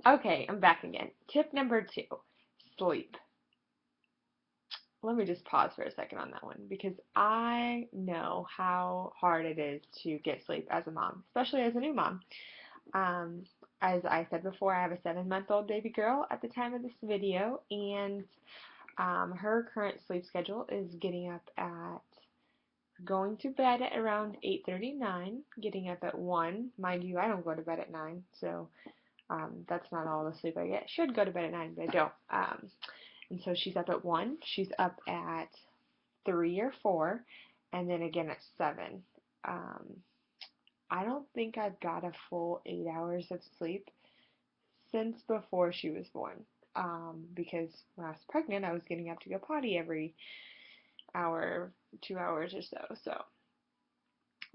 Okay, I'm back again. Tip number 2, sleep. Let me just pause for a second on that one because I know how hard it is to get sleep as a mom, especially as a new mom. Um, as I said before, I have a 7-month-old baby girl at the time of this video, and her current sleep schedule is getting up at going to bed at around 8:39, getting up at 1. Mind you, I don't go to bed at 9, so that's not all the sleep I get. Should go to bed at 9, but I don't. And so she's up at 1, she's up at 3 or 4, and then again at 7. Um, I don't think I've got a full 8 hours of sleep since before she was born. Because when I was pregnant, I was getting up to go potty every hour, 2 hours or so. So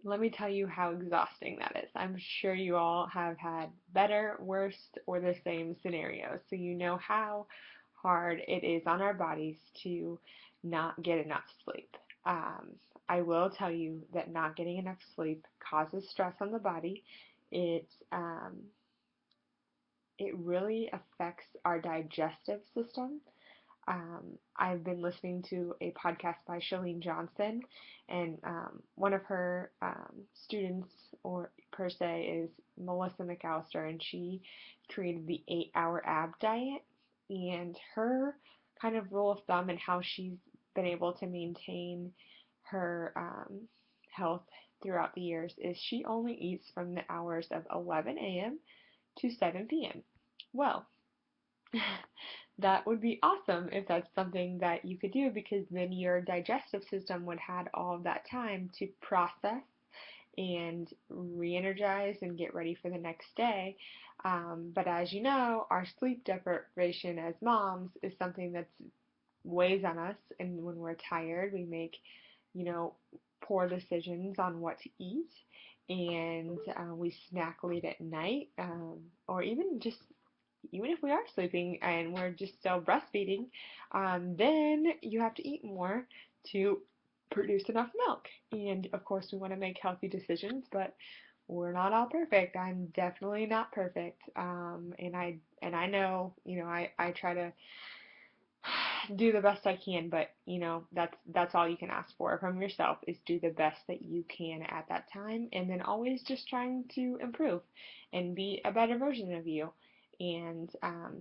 let me tell you how exhausting that is. I'm sure you all have had better, worse, or the same scenarios, so you know how hard it is on our bodies to not get enough sleep. Um, I will tell you that not getting enough sleep causes stress on the body. It it really affects our digestive system. I've been listening to a podcast by Chalene Johnson, and one of her students, or per se, is Melissa McAllister, and she created the 8-hour ab diet. And her kind of rule of thumb and how she's been able to maintain her health throughout the years is she only eats from the hours of 11 a.m. to 7 p.m. Well, that would be awesome if that's something that you could do, because then your digestive system would have all of that time to process and re-energize and get ready for the next day. But as you know, our sleep deprivation as moms is something that weighs on us, and when we're tired, we make, you know, poor decisions on what to eat, and we snack late at night, or even if we are sleeping and we're just still breastfeeding, then you have to eat more to produce enough milk. And of course, we want to make healthy decisions, but we're not all perfect. I'm definitely not perfect, and I know, I try to do the best I can, but that's all you can ask for from yourself, is do the best that you can at that time, and then always just trying to improve and be a better version of you. And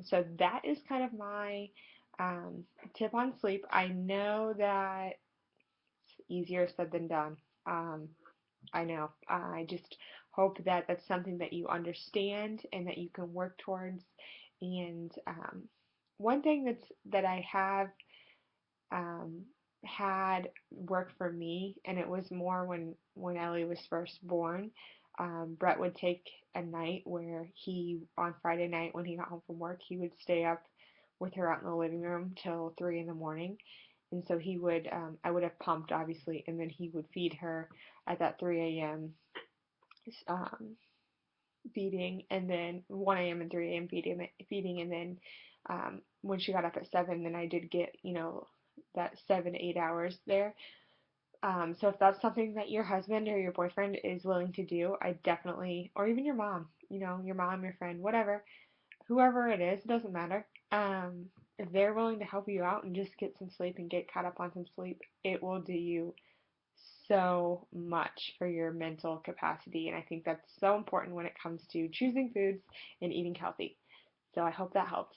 so that is kind of my tip on sleep. I know that it's easier said than done. Um, I know. I just hope that that's something that you understand and that you can work towards. And one thing that I have um, had work for me, and it was more when Ellie was first born. Brett would take a night where on Friday night when he got home from work, he would stay up with her out in the living room till 3 in the morning. And so I would have pumped obviously, and then he would feed her at that 3 a.m. Um, feeding, and then 1 a.m. and 3 a.m. feeding, and then when she got up at 7, then I did get, that 7, 8 hours there. So if that's something that your husband or your boyfriend is willing to do, I definitely, or even your mom, your mom, your friend, whatever, whoever it is, doesn't matter. If they're willing to help you out and just get some sleep and get caught up on some sleep, it will do you so much for your mental capacity. And I think that's so important when it comes to choosing foods and eating healthy. So I hope that helps.